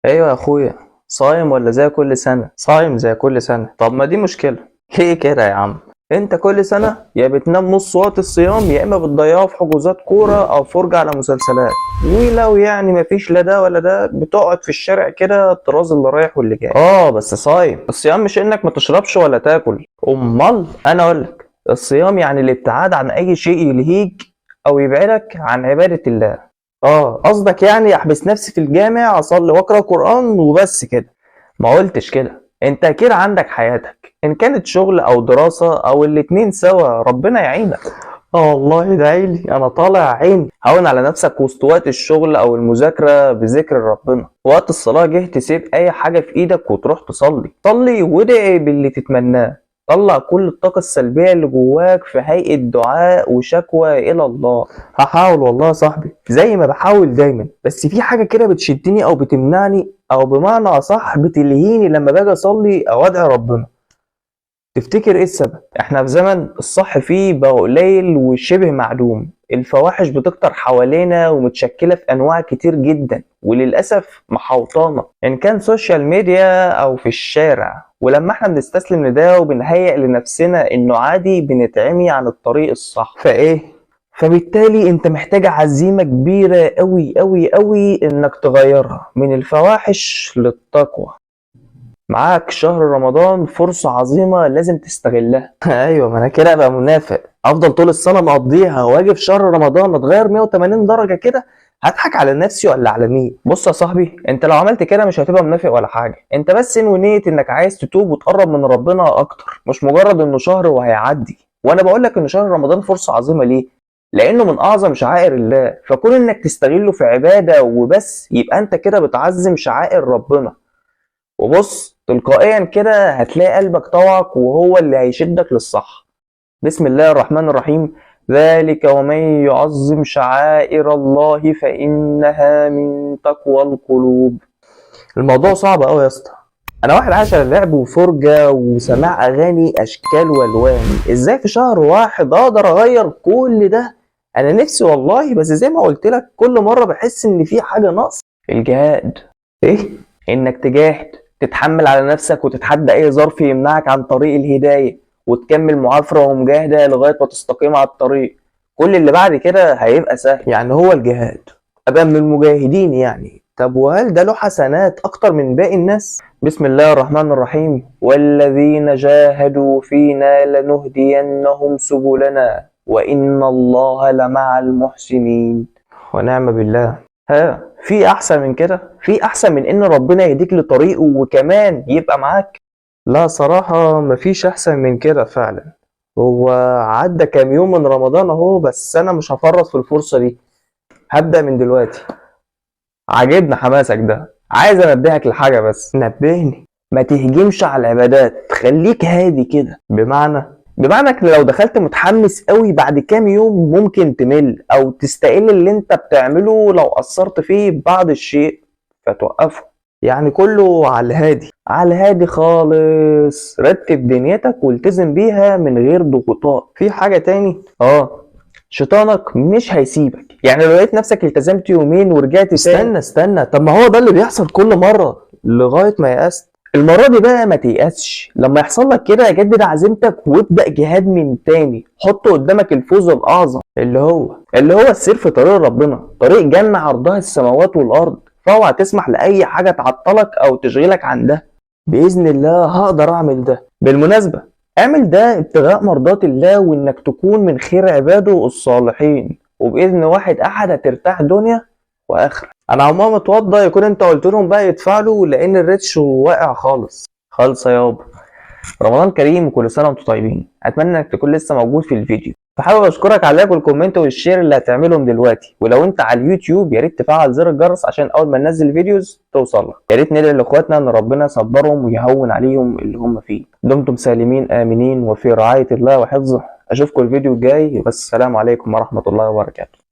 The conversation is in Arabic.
ايوه يا اخويا. صايم ولا زي كل سنة؟ صايم زي كل سنة. طب ما دي مشكلة. ليه كده يا عم؟ انت كل سنة يا بتنام نص وقت الصيام يا اما بتضيعه في حجوزات كورة او فرجة على مسلسلات، ولو يعني مفيش لا ده ولا ده بتقعد في الشارع كده طراز اللي رايح واللي جاي. بس صايم. الصيام مش انك ما تشربش ولا تاكل، امال انا اقولك الصيام يعني الابتعاد عن اي شيء يلهيك او يبعدك عن عبادة الله. قصدك يعني احبس نفسي في الجامع اصلي واقرا قران وبس كده؟ ما قلتش كده. انت اكيد عندك حياتك، ان كانت شغل او دراسة او الاتنين سوا، ربنا يعينك. والله ادعيلي، انا طالع عيني. هون على نفسك وسط وقت الشغل او المذاكرة بذكر ربنا. وقت الصلاة جه تسيب اي حاجة في ايدك وتروح تصلي. صلي وادعي باللي تتمناه. طلع كل الطاقة السلبية اللي جواك في هيئة دعاء وشكوى إلى الله. هحاول والله يا صاحبي زي ما بحاول دايما، بس في حاجة كده بتشدني أو بتمنعني، أو بمعنى أصح بتلهيني لما باجي أصلي أو أدعي ربنا. تفتكر إيه السبب؟ إحنا في زمن الصح فيه بقى قليل وشبه معدوم. الفواحش بتكتر حوالينا ومتشكلة في أنواع كتير جدا، وللأسف محوطانا إن كان سوشيال ميديا أو في الشارع. ولما احنا بنستسلم لده وبنهيئ لنفسنا إنه عادي بنتعمي عن الطريق الصح. فبالتالي انت محتاج عزيمة كبيرة قوي قوي قوي انك تغيرها من الفواحش للتقوى. معاك شهر رمضان، فرصة عظيمة لازم تستغلها. ايوه، ما انا كده ابقى منافق. افضل طول السنة مقضيها واجي في شهر رمضان اتغير 180 درجة كده؟ هضحك على نفسي ولا على مين؟ بص يا صاحبي، انت لو عملت كده مش هتبقى منافق ولا حاجة. انت بس انوي نية انك عايز تتوب وتقرب من ربنا اكتر، مش مجرد انه شهر وهيعدي. وانا بقول لك ان شهر رمضان فرصة عظيمة ليه؟ لانه من اعظم شعائر الله، فكون انك تستغله في عبادة وبس يبقى انت كده بتعظم شعائر ربنا. وبص تلقائيا كده هتلاقي قلبك طوعك وهو اللي هيشدك للصح. بسم الله الرحمن الرحيم. ذلك ومن يعظم شعائر الله فإنها من تقوى القلوب. الموضوع صعب قوي يا اسطى. انا واحد عايش على لعب وفرجة وسماع اغاني اشكال والوان، ازاي في شهر واحد اقدر اغير كل ده؟ انا نفسي والله، بس زي ما قلت لك كل مرة بحس ان في حاجة ناقص. الجهاد. ايه؟ انك تجاهد، تتحمل على نفسك وتتحدى اي ظرف يمنعك عن طريق الهداية، وتكمل معافرة ومجاهدة لغاية ما تستقيم على الطريق. كل اللي بعد كده هيبقى سهل. يعني هو الجهاد ابقى من المجاهدين يعني؟ طب وهل ده له حسنات اكتر من باقي الناس؟ بسم الله الرحمن الرحيم. والذين جاهدوا فينا لنهدينهم سبلنا وان الله لمع المحسنين. ونعم بالله. في احسن من كده؟ في احسن من ان ربنا يهديك لطريقه وكمان يبقى معاك؟ لا صراحة مفيش احسن من كده فعلا. هو عدى كام يوم من رمضان اهو، بس انا مش هفرط في الفرصة دي. هبدأ من دلوقتي. عاجبني حماسك ده. عايز انبهك لحاجة بس. نبهني. ما تهجمش على العبادات، خليك هادي كده. بمعنى انك لو دخلت متحمس قوي بعد كام يوم ممكن تمل او تستقل اللي انت بتعمله لو قصرت فيه بعض الشيء فتوقفه. يعني كله على الهادي، على الهادي خالص. رتب دنيتك والتزم بيها من غير ضغوطات. في حاجة تاني، شيطانك مش هيسيبك. يعني لو لقيت نفسك التزمت يومين ورجعت استنى، طب ما هو ده اللي بيحصل كل مرة لغاية ما يأست. المرة دي بقى ما تيأسش. لما يحصل لك كده جدد عزيمتك وابدأ جهاد من تاني. حط قدامك الفوز الأعظم اللي هو السير في طريق ربنا، طريق جنة عرضها السماوات والأرض. فاوعى تسمح لأي حاجة تعطلك أو تشغلك عن ده. بإذن الله هقدر أعمل ده. بالمناسبة اعمل ده ابتغاء مرضات الله وإنك تكون من خير عباده الصالحين، وبإذن واحد أحد هترتاح دنيا وآخرة. انا عمال متوضى يكون انت قلت لهم بقى يدفعوا لان الريتش واقع خالص يابا. رمضان كريم وكل سنه وانتم طيبين. اتمنى انك تكون لسه موجود في الفيديو، فحابب اشكرك على اللايك والكومنت والشير اللي هتعملهم دلوقتي. ولو انت على اليوتيوب يا ريت تفعل زر الجرس عشان اول ما ننزل فيديوز توصل لك. يا ريت ندعي لاخواتنا ان ربنا يصبرهم ويهون عليهم اللي هم فيه. دمتم سالمين امنين وفي رعايه الله وحفظه. اشوفكم الفيديو الجاي، بس السلام عليكم ورحمه الله وبركاته.